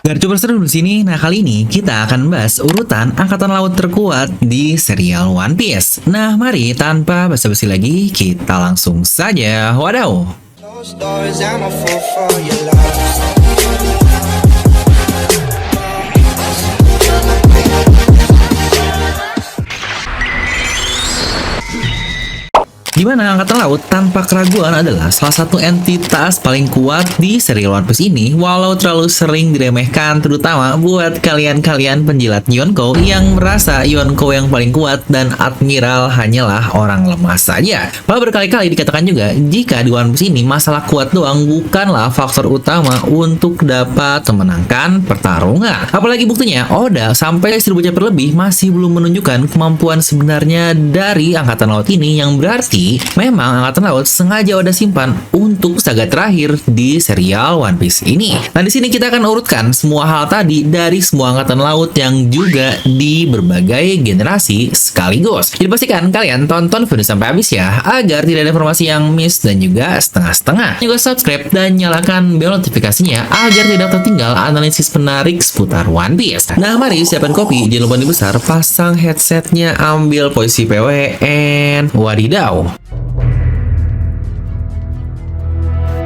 Garcu seru di sini. Nah, kali ini kita akan bahas urutan angkatan laut terkuat di serial One Piece. Nah, mari tanpa basa-basi lagi, kita langsung saja. Wadaw. Closed doors, I'm a fool for your love. Dimana angkatan laut tanpa keraguan adalah salah satu entitas paling kuat di serial One Piece ini, walau terlalu sering diremehkan, terutama buat kalian-kalian penjilat Yonko yang merasa Yonko yang paling kuat dan Admiral hanyalah orang lemah saja. Malah berkali-kali dikatakan juga jika di One Piece ini masalah kuat doang bukanlah faktor utama untuk dapat memenangkan pertarungan. Apalagi buktinya Oda sampai 1000 chapter lebih masih belum menunjukkan kemampuan sebenarnya dari angkatan laut ini, yang berarti memang angkatan laut sengaja Oda simpan untuk saga terakhir di serial One Piece ini. Nah, di sini kita akan urutkan semua hal tadi dari semua angkatan laut yang juga di berbagai generasi sekaligus. Jadi pastikan kalian tonton video sampai habis ya, agar tidak ada informasi yang miss dan juga setengah-setengah. Juga subscribe dan nyalakan bel notifikasinya agar tidak tertinggal analisis menarik seputar One Piece. Nah, mari siapkan kopi, jangan lupa dibesar, pasang headsetnya, ambil posisi PW, and wadidaw.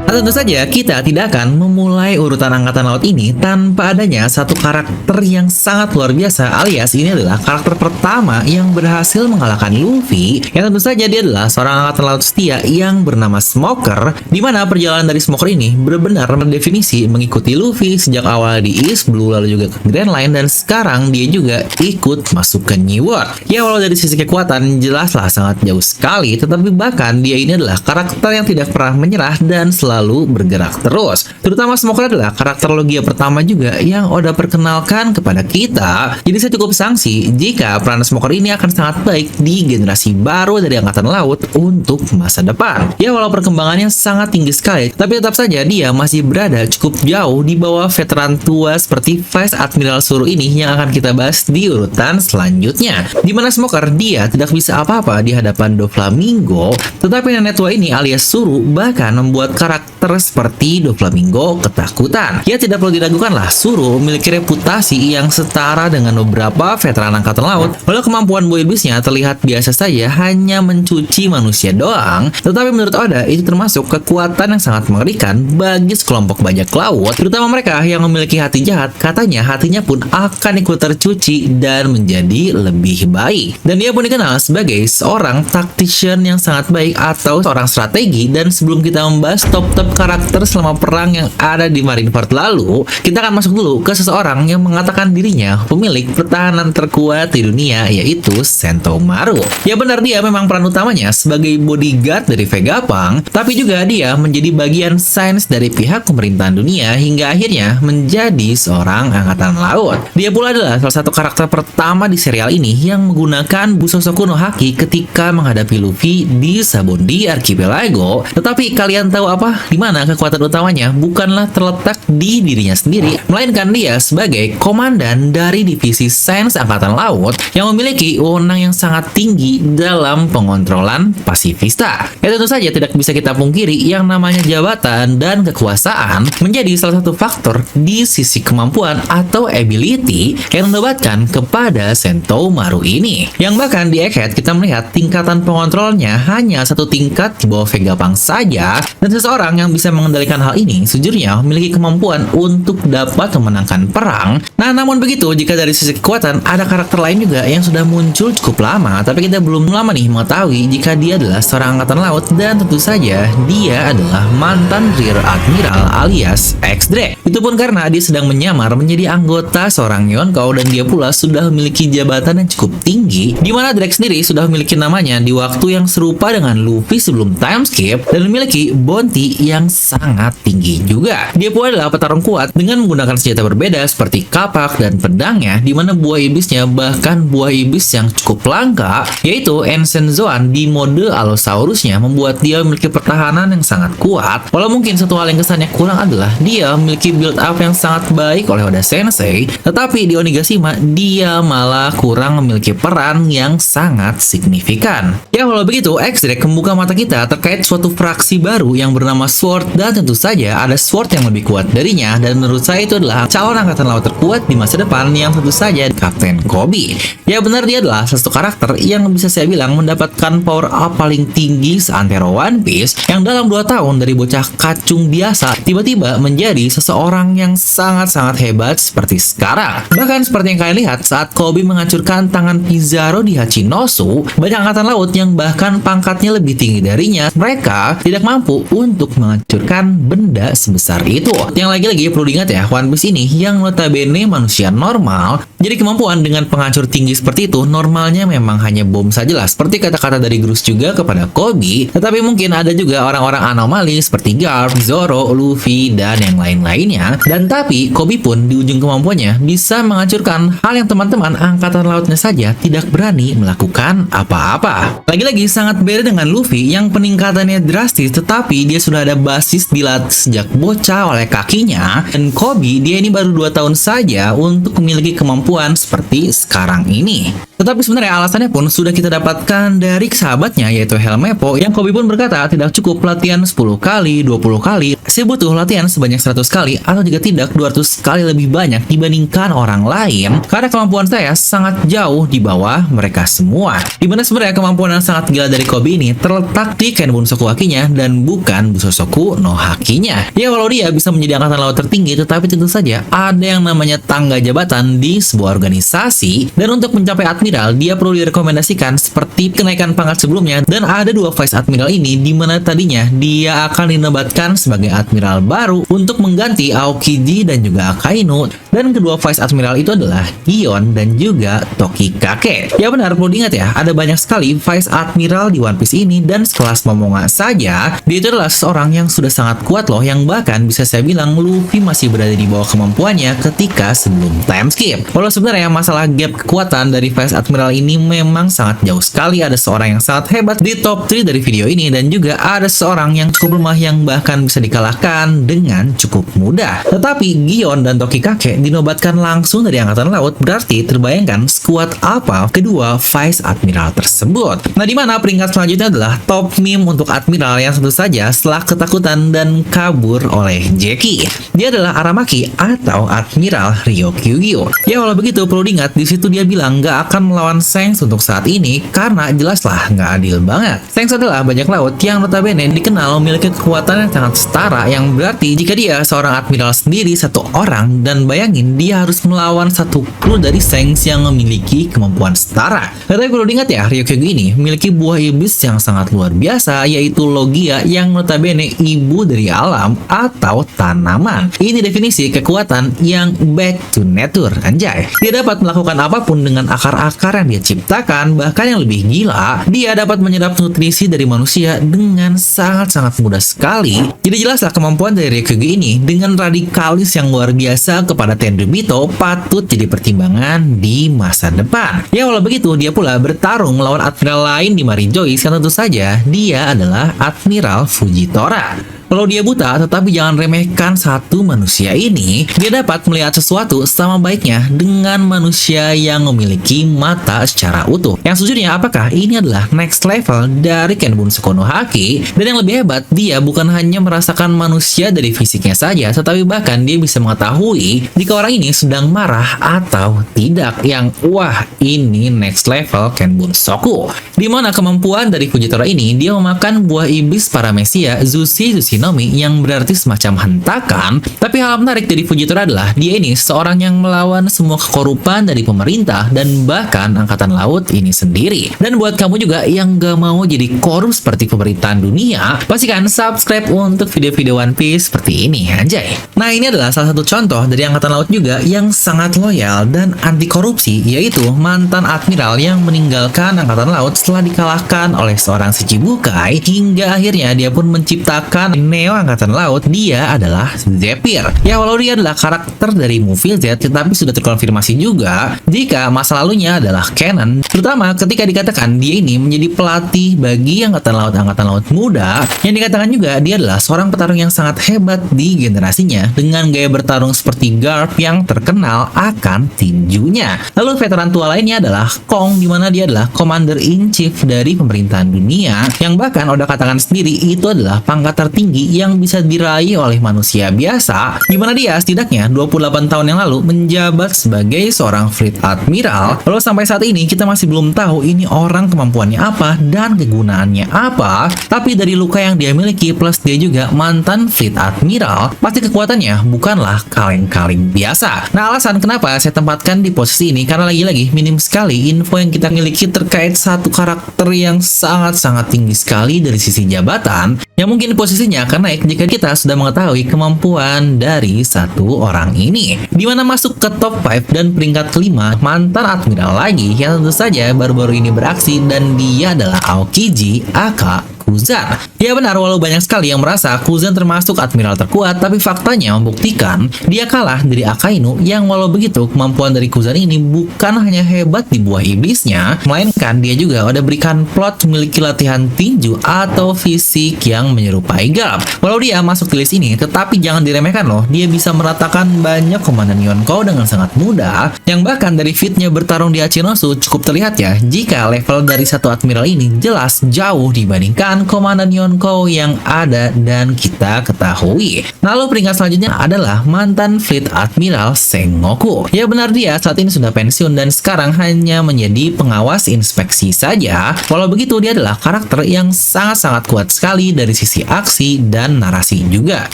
Nah, tentu saja kita tidak akan memulai urutan angkatan laut ini tanpa adanya satu karakter yang sangat luar biasa, alias ini adalah karakter pertama yang berhasil mengalahkan Luffy, yang tentu saja dia adalah seorang angkatan laut setia yang bernama Smoker, di mana perjalanan dari Smoker ini benar-benar berdefinisi mengikuti Luffy sejak awal di East Blue, lalu juga ke Grand Line, dan sekarang dia juga ikut masuk ke New World. Ya, walau dari sisi kekuatan jelaslah sangat jauh sekali, tetapi bahkan dia ini adalah karakter yang tidak pernah menyerah dan selalu bergerak terus. Terutama Smoker adalah karakter logia pertama juga yang Oda perkenalkan kepada kita. Jadi saya cukup sangsi jika peran Smoker ini akan sangat baik di generasi baru dari angkatan laut untuk masa depan. Ya, walau perkembangannya sangat tinggi sekali, tapi tetap saja dia masih berada cukup jauh di bawah veteran tua seperti Vice Admiral Zoro ini yang akan kita bahas di urutan selanjutnya. Dimana Smoker dia tidak bisa apa-apa di hadapan Doflamingo, tetapi nenek tua ini alias Zoro bahkan membuat karakter seperti Doflamingo ketakutan. Ya, tidak perlu diragukan lah, Zoro memiliki reputasi yang setara dengan beberapa veteran angkatan laut. Walau kemampuan buah iblisnya terlihat biasa saja, hanya mencuci manusia doang, tetapi menurut Oda itu termasuk kekuatan yang sangat mengerikan bagi sekelompok bajak laut, terutama mereka yang memiliki hati jahat. Katanya hatinya pun akan ikut tercuci dan menjadi lebih baik. Dan dia pun dikenal sebagai seorang tactician yang sangat baik atau seorang strategi. Dan sebelum kita membahas top karakter selama perang yang ada di Marineford lalu, kita akan masuk dulu ke seseorang yang mengatakan dirinya pemilik pertahanan terkuat di dunia, yaitu Sentomaru. Ya, benar, dia memang peran utamanya sebagai bodyguard dari Vegapunk, tapi juga dia menjadi bagian sains dari pihak pemerintahan dunia hingga akhirnya menjadi seorang angkatan laut. Dia pula adalah salah satu karakter pertama di serial ini yang menggunakan Busosoku no Haki ketika menghadapi Luffy di Sabondi Archipelago. Tetapi kalian tahu apa? Di mana kekuatan utamanya bukanlah terletak di dirinya sendiri, melainkan dia sebagai komandan dari divisi sains angkatan laut yang memiliki wewenang yang sangat tinggi dalam pengontrolan pasifista. Ya, tentu saja tidak bisa kita pungkiri yang namanya jabatan dan kekuasaan menjadi salah satu faktor di sisi kemampuan atau ability yang menobatkan kepada Sentomaru ini. Yang bahkan di Egghead kita melihat tingkatan pengontrolnya hanya satu tingkat di bawah Vegapunk saja, dan seseorang yang bisa mengendalikan hal ini sejujurnya memiliki kemampuan untuk dapat memenangkan perang. Nah, namun begitu, jika dari sisi kekuatan ada karakter lain juga yang sudah muncul cukup lama, tapi kita belum lama nih mengetahui jika dia adalah seorang angkatan laut, dan tentu saja dia adalah mantan Rear Admiral alias X-Drake. Itu pun karena dia sedang menyamar menjadi anggota seorang Yonko, dan dia pula sudah memiliki jabatan yang cukup tinggi, di mana Drake sendiri sudah memiliki namanya di waktu yang serupa dengan Luffy sebelum time skip, dan memiliki bounty yang sangat tinggi juga. Dia pula adalah petarung kuat dengan menggunakan senjata berbeda seperti kapak dan pedangnya, di mana buah iblisnya bahkan buah iblis yang cukup langka, yaitu Ancient Zoan di mode Allosaurusnya, membuat dia memiliki pertahanan yang sangat kuat. Walau mungkin satu hal yang kesannya kurang adalah dia memiliki build up yang sangat baik oleh Oda Sensei, tetapi di Onigashima dia malah kurang memiliki peran yang sangat signifikan. Ya, walau begitu, X-Drake membuka mata kita terkait suatu fraksi baru yang bernama Sword, dan tentu saja ada Sword yang lebih kuat darinya, dan menurut saya itu adalah calon angkatan laut terkuat di masa depan yang tentu saja Kapten Kobe. Ya benar, dia adalah salah satu karakter yang bisa saya bilang mendapatkan power up paling tinggi seantero One Piece, yang dalam 2 tahun dari bocah kacung biasa tiba-tiba menjadi seseorang yang sangat-sangat hebat seperti sekarang. Bahkan seperti yang kalian lihat saat Kobe menghancurkan tangan Pizarro di Hachinosu, banyak angkatan laut yang bahkan pangkatnya lebih tinggi darinya, mereka tidak mampu untuk menghancurkan benda sebesar itu. Yang lagi-lagi perlu diingat ya, One Piece ini yang notabene manusia normal, jadi kemampuan dengan penghancur tinggi seperti itu normalnya memang hanya bom sajalah, seperti kata-kata dari Groose juga kepada Kobe. Tetapi mungkin ada juga orang-orang anomali seperti Garp, Zoro, Luffy, dan yang lain-lainnya. Dan tapi Kobe pun di ujung kemampuannya bisa menghancurkan hal yang teman-teman angkatan lautnya saja tidak berani melakukan apa-apa. Lagi-lagi sangat beda dengan Luffy yang peningkatannya drastis, tetapi dia sudah ada basis dilatih sejak bocah oleh kakinya. Dan Kobe, dia ini baru 2 tahun saja untuk memiliki kemampuan seperti sekarang ini. Tetapi sebenarnya alasannya pun sudah kita dapatkan dari sahabatnya, yaitu Helmeppo, yang Kobe pun berkata tidak cukup latihan 10 kali, 20 kali, saya butuh latihan sebanyak 100 kali atau jika tidak 200 kali lebih banyak dibandingkan orang lain, karena kemampuan saya sangat jauh di bawah mereka semua. Dimana sebenarnya kemampuan yang sangat gila dari Kobe ini terletak di Ken Bunsoku Hakinya dan bukan Busosoku no Hakinya. Ya walau dia bisa menjadi angkatan laut tertinggi, tetapi tentu saja ada yang namanya tangga jabatan di sebuah organisasi, dan untuk mencapai Admiral dia perlu direkomendasikan seperti kenaikan pangkat sebelumnya, dan ada 2 Vice Admiral ini di mana tadinya dia akan dinobatkan sebagai Admiral baru untuk mengganti Aokiji dan juga Akainu, dan kedua Vice Admiral itu adalah Gion dan juga Tokikake. Ya benar, perlu diingat ya, ada banyak sekali Vice Admiral di One Piece ini, dan sekelas Momonga saja dia itu adalah seorang yang sudah sangat kuat loh, yang bahkan bisa saya bilang Luffy masih berada di bawah kemampuannya ketika sebelum time skip. Walau sebenarnya masalah gap kekuatan dari Vice Admiral ini memang sangat jauh sekali, ada seorang yang sangat hebat di top 3 dari video ini, dan juga ada seorang yang cukup lemah yang bahkan bisa dikalahkan dengan cukup mudah. Tetapi Gion dan Tokikake dinobatkan langsung dari angkatan laut, berarti terbayangkan skuad apa kedua Vice Admiral tersebut. Nah, di mana peringkat selanjutnya adalah top meme untuk Admiral yang tentu saja setelah ketakutan dan kabur oleh Jackie. Dia adalah Aramaki atau Admiral Ryokugyo. Ya walau begitu perlu diingat di situ dia bilang nggak akan melawan Shanks untuk saat ini karena jelaslah nggak adil banget. Shanks adalah bajak laut yang notabene dikenal memiliki kekuatan yang sangat setara, yang berarti jika dia seorang Admiral sendiri satu orang, dan bayangin dia harus melawan satu kru dari Shanks yang memiliki kemampuan setara. Tetapi perlu diingat ya, Ryokugyo ini memiliki buah iblis yang sangat luar biasa, yaitu Logia yang notabene ibu dari alam atau tanaman. Ini definisi kekuatan yang back to nature, anjay. Dia dapat melakukan apapun dengan akar-akar yang dia ciptakan, bahkan yang lebih gila, dia dapat menyerap nutrisi dari manusia dengan sangat-sangat mudah sekali. Jadi jelaslah kemampuan dari Ryokugyo ini dengan radikalis yang luar biasa kepada Tenryubito patut jadi pertimbangan di masa depan. Ya walau begitu dia pula bertarung melawan Admiral lain di Mary Joyce yang tentu saja dia adalah Admiral Fujitora. Kalau dia buta, tetapi jangan remehkan satu manusia ini. Dia dapat melihat sesuatu sama baiknya dengan manusia yang memiliki mata secara utuh. Yang sejujurnya, apakah ini adalah next level dari Ken Bunsoku no Haki? Dan yang lebih hebat, dia bukan hanya merasakan manusia dari fisiknya saja, tetapi bahkan dia bisa mengetahui jika orang ini sedang marah atau tidak. Yang wah, ini next level Ken Bunsoku. Di mana kemampuan dari Fujitora ini, dia memakan buah iblis paramesia Zushi Nomi yang berarti semacam hentakan. Tapi hal menarik dari Fujitora adalah dia ini seorang yang melawan semua kekorupan dari pemerintah dan bahkan angkatan laut ini sendiri. Dan buat kamu juga yang gak mau jadi korup seperti pemerintahan dunia, pastikan subscribe untuk video-video One Piece seperti ini, anjay. Nah, ini adalah salah satu contoh dari angkatan laut juga yang sangat loyal dan anti korupsi, yaitu mantan admiral yang meninggalkan angkatan laut setelah dikalahkan oleh seorang Shichibukai, hingga akhirnya dia pun menciptakan Neo Angkatan Laut. Dia adalah Zephyr. Ya walau dia adalah karakter dari movie Z, tetapi sudah terkonfirmasi juga jika masa lalunya adalah canon, terutama ketika dikatakan dia ini menjadi pelatih bagi Angkatan Laut muda, yang dikatakan juga dia adalah seorang petarung yang sangat hebat di generasinya dengan gaya bertarung seperti Garp yang terkenal akan tinjunya. Lalu veteran tua lainnya adalah Kong, di mana dia adalah Commander in Chief dari pemerintahan dunia, yang bahkan Oda katakan sendiri itu adalah pangkat tertinggi tertinggi yang bisa diraih oleh manusia biasa, di mana dia setidaknya 28 tahun yang lalu menjabat sebagai seorang Fleet Admiral. Lalu sampai saat ini kita masih belum tahu ini orang kemampuannya apa dan kegunaannya apa, tapi dari luka yang dia miliki plus dia juga mantan Fleet Admiral, pasti kekuatannya bukanlah kaleng-kaleng biasa. Nah, alasan kenapa saya tempatkan di posisi ini karena lagi-lagi minim sekali info yang kita miliki terkait satu karakter yang sangat-sangat tinggi sekali dari sisi jabatan, yang mungkin posisinya akan naik jika kita sudah mengetahui kemampuan dari satu orang ini. Dimana masuk ke top 5 dan peringkat kelima, mantan Admiral lagi yang tentu saja baru-baru ini beraksi, dan dia adalah Aokiji aka Kuzan. Ya benar, walau banyak sekali yang merasa Kuzan termasuk admiral terkuat, tapi faktanya membuktikan dia kalah dari Akainu yang walau begitu kemampuan dari Kuzan ini bukan hanya hebat di buah iblisnya, melainkan dia juga udah berikan plot memiliki latihan tinju atau fisik yang menyerupai Garp. Walau dia masuk di list ini, tetapi jangan diremehkan loh, dia bisa meratakan banyak komandan Yonkou dengan sangat mudah, yang bahkan dari fitnya bertarung di Hachinosu cukup terlihat ya, jika level dari satu admiral ini jelas jauh dibandingkan komandan Yonkou yang ada dan kita ketahui. Lalu peringkat selanjutnya adalah mantan Fleet Admiral Sengoku. Ya benar, dia saat ini sudah pensiun dan sekarang hanya menjadi pengawas inspeksi saja. Walau begitu dia adalah karakter yang sangat-sangat kuat sekali dari sisi aksi dan narasi juga.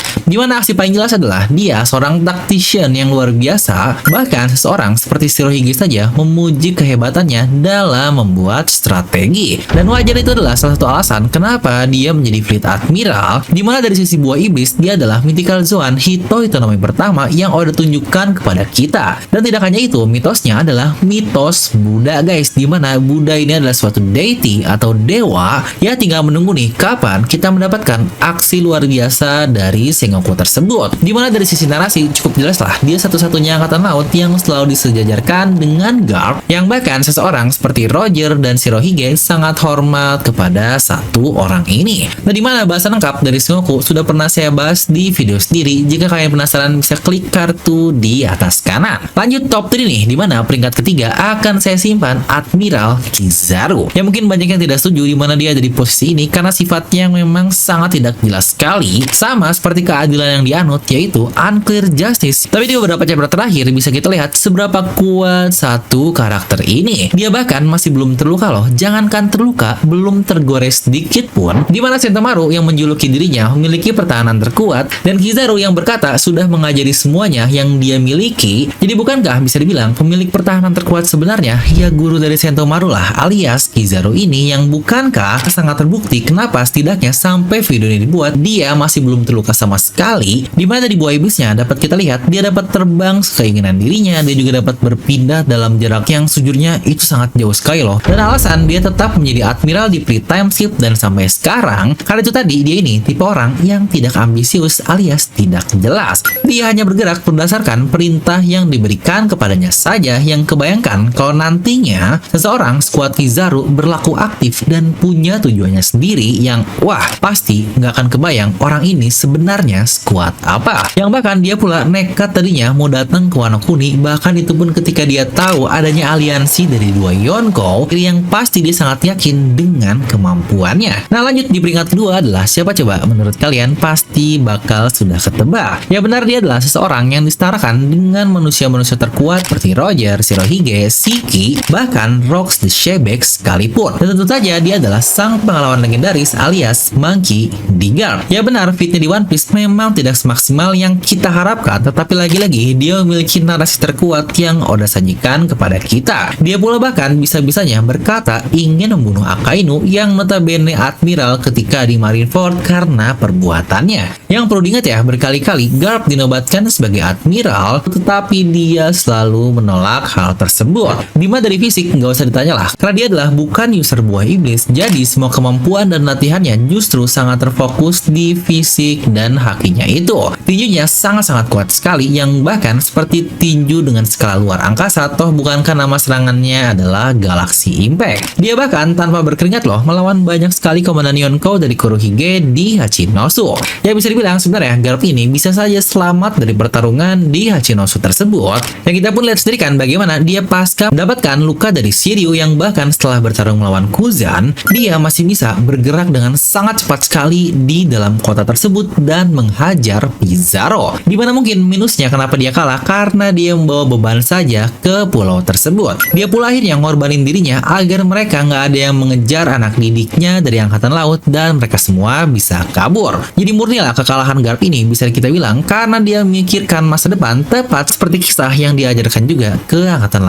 Dimana aksi paling jelas adalah dia seorang tactician yang luar biasa. Bahkan seseorang seperti Shirohige saja memuji kehebatannya dalam membuat strategi. Dan wajar itu adalah salah satu alasan kenapa dia menjadi Fleet Admiral, dimana dari sisi buah iblis dia adalah mythical Zoan Hito Hitonomi pertama yang udah tunjukkan kepada kita. Dan tidak hanya itu, mitosnya adalah mitos Buddha guys, dimana Buddha ini adalah suatu deity atau dewa. Ya tinggal menunggu nih kapan kita mendapatkan aksi luar biasa dari Sengoku tersebut. Dimana dari sisi narasi cukup jelas lah, dia satu-satunya angkatan laut yang selalu disejajarkan dengan Garp, yang bahkan seseorang seperti Roger dan Shirohige sangat hormat kepada satu orang ini. Nah, dimana bahasan lengkap dari Sengoku sudah pernah saya bahas di video sendiri. Jika kalian penasaran bisa klik kartu di atas kanan. Lanjut top 3 nih, dimana peringkat ketiga akan saya simpan Admiral Kizaru. Ya mungkin banyak yang tidak setuju dimana dia ada di posisi ini karena sifatnya yang memang sangat tidak jelas sekali, sama seperti keadilan yang dianut, yaitu unclear justice. Tapi di beberapa chapter terakhir bisa kita lihat seberapa kuat satu karakter ini. Dia bahkan masih belum terluka loh, jangankan terluka, belum tergores sedikit pun, dimana Sentomaru yang menjuluki dirinya memiliki pertahanan terkuat, dan Kizaru yang berkata sudah mengajari semuanya yang dia miliki. Jadi bukankah bisa dibilang pemilik pertahanan terkuat sebenarnya ya guru dari Sentomaru lah, alias Kizaru ini, yang bukankah sangat terbukti kenapa setidaknya sampai video ini dibuat dia masih belum terluka sama sekali, dimana di buah iblisnya dapat kita lihat dia dapat terbang sekeinginan dirinya, dia juga dapat berpindah dalam jarak yang sejujurnya itu sangat jauh sekali loh, dan alasan dia tetap menjadi admiral di pre-time skip dan sampai sekarang karena itu tadi, dia ini tipe orang yang tidak ambisius alias tidak jelas. Dia hanya bergerak berdasarkan perintah yang diberikan kepadanya saja, yang kebayangkan kalau nantinya seseorang skuad Kizaru berlaku aktif dan punya tujuannya sendiri yang wah pasti nggak akan kebayang orang ini sebenarnya skuad apa. Yang bahkan dia pula nekat tadinya mau datang ke Wano Kuni, bahkan itu pun ketika dia tahu adanya aliansi dari dua Yonkou yang pasti dia sangat yakin dengan kemampuannya. Nah lanjut di peringkat kedua adalah siapa coba menurut kalian? Pasti bakal sudah ketebak. Ya benar, dia adalah seseorang yang disetarakan dengan manusia-manusia terkuat seperti Roger, Shirohige, Shiki, bahkan Rox the Shebek sekalipun. Dan tentu saja dia adalah sang pahlawan legendaris alias Monkey D. Garp. Ya benar, fitnya di One Piece memang tidak semaksimal yang kita harapkan, tetapi lagi-lagi dia memiliki narasi terkuat yang Oda sajikan kepada kita. Dia pula bahkan bisa-bisanya berkata ingin membunuh Akainu yang notabene admiral ketika di Marineford karena perbuatannya. Yang perlu diingat ya, berkali-kali Garp dinobatkan sebagai admiral, tetapi dia selalu menolak hal tersebut. Dimana dari fisik nggak usah ditanya lah, karena dia adalah bukan user buah iblis, jadi semua kemampuan dan latihannya justru sangat terfokus di fisik dan hakinya itu. Tinjunya sangat-sangat kuat sekali, yang bahkan seperti tinju dengan skala luar angkasa, toh bukankah nama serangannya adalah Galaxy Impact. Dia bahkan tanpa berkeringat loh melawan banyak sekali sekali Komandan Yonko dari Kurohige di Hachinosu. Ya bisa dibilang sebenarnya Garp ini bisa saja selamat dari pertarungan di Hachinosu tersebut. Yang kita pun lihat sendiri kan bagaimana dia pasca mendapatkan luka dari Shiryu yang bahkan setelah bertarung melawan Kuzan, dia masih bisa bergerak dengan sangat cepat sekali di dalam kota tersebut dan menghajar Pizarro. Dimana mungkin minusnya kenapa dia kalah karena dia membawa beban saja ke pulau tersebut. Dia pula akhirnya ngorbanin dirinya agar mereka nggak ada yang mengejar anak didiknya dari Angkatan Laut dan mereka semua bisa kabur. Jadi murnilah kekalahan Garp ini bisa kita bilang karena dia memikirkan masa depan tepat seperti kisah yang diajarkan juga ke Angkatan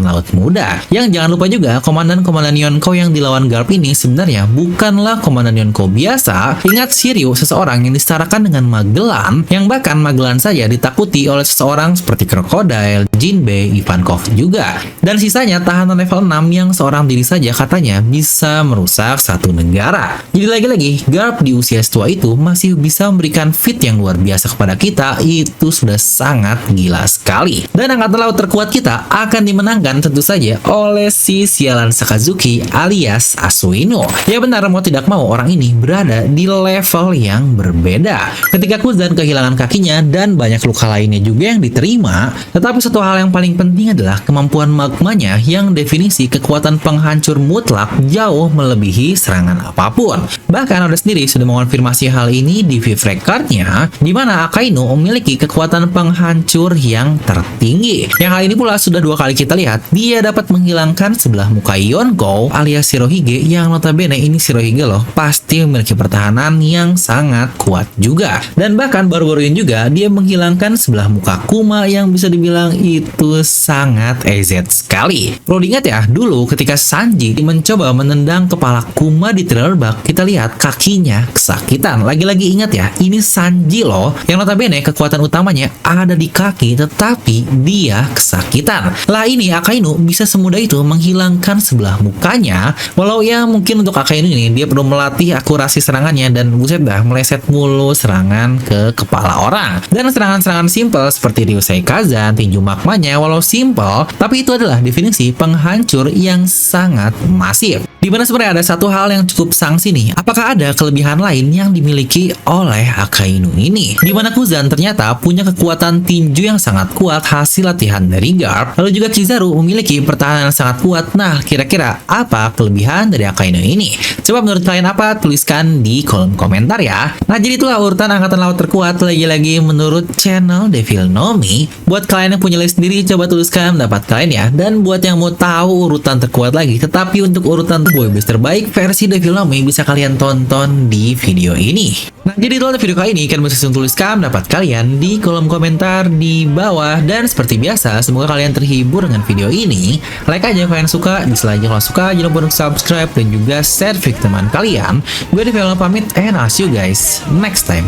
Laut Muda. Yang jangan lupa juga komandan-komandan Yonko yang dilawan Garp ini sebenarnya bukanlah komandan Yonko biasa. Ingat Shiryu seseorang yang disetarakan dengan Magellan, yang bahkan Magellan saja ditakuti oleh seseorang seperti Crocodile, Jinbei, Ivankov juga. Dan sisanya tahanan level 6 yang seorang diri saja katanya bisa merusak satu negara. Jadi lagi-lagi Garp di usia setua itu masih bisa memberikan feat yang luar biasa kepada kita, itu sudah sangat gila sekali. Dan Angkatan Laut terkuat kita akan dimenangkan tentu saja oleh si sialan Sakazuki alias Asuino. Ya benar, mau tidak mau orang ini berada di level yang berbeda. Ketika Kuzan kehilangan kakinya dan banyak luka lainnya juga yang diterima, tetapi satu hal yang paling penting adalah kemampuan magmanya yang definisi kekuatan penghancur mutlak jauh melebihi serangan apapun. Bahkan Oda sendiri sudah mengonfirmasi hal ini di Vivre Card-nya, di mana Akainu memiliki kekuatan penghancur yang tertinggi. Yang hal ini pula sudah 2 kali kita lihat, dia dapat menghilangkan sebelah muka Yonko alias Shirohige, yang notabene ini Shirohige loh, pasti memiliki pertahanan yang sangat kuat juga. Dan bahkan baru-baru ini juga dia menghilangkan sebelah muka Kuma yang bisa dibilang itu sangat EZ sekali. Perlu diingat ya, dulu ketika Sanji mencoba menendang kepala Kuma di Thriller Bark, kita lihat kakinya kesakitan. Lagi-lagi ingat ya, ini Sanji loh, yang notabene kekuatan utamanya ada di kaki, tetapi dia kesakitan. Lah ini Akainu bisa semudah itu menghilangkan sebelah mukanya, walau ya mungkin untuk Akainu ini dia perlu melatih akurasi serangannya dan buset dah meleset mulu serangan ke kepala orang. Dan serangan-serangan simple seperti Ryusei Kazan, tinju magmanya walau simple, tapi itu adalah definisi penghancur yang sangat masif. Dimana sebenarnya ada satu hal yang cukup sangsi nih, apakah ada kelebihan lain yang dimiliki oleh Akainu ini? Dimana Kuzan ternyata punya kekuatan tinju yang sangat kuat hasil latihan dari Garp, lalu juga Kizaru memiliki pertahanan yang sangat kuat. Nah, kira-kira apa kelebihan dari Akainu ini? Coba menurut kalian apa? Tuliskan di kolom komentar ya. Nah, jadi itulah urutan Angkatan Laut terkuat lagi-lagi menurut channel Devil No Me. Buat kalian yang punya list sendiri, coba tuliskan pendapat kalian ya. Dan buat yang mau tahu urutan terkuat lagi, tetapi untuk urutan boyband terbaik versi Devil No Me bisa kalian tonton di video ini. Nah, jadi itulah video kali ini. Kalian bisa tuliskan pendapat kalian di kolom komentar di bawah. Dan seperti biasa, semoga kalian terhibur dengan video ini. Like aja kalau kalian suka, dislike aja kalau suka. Jangan lupa untuk subscribe dan juga share video teman kalian. Gue Devil No Me pamit, and I'll see you guys next time.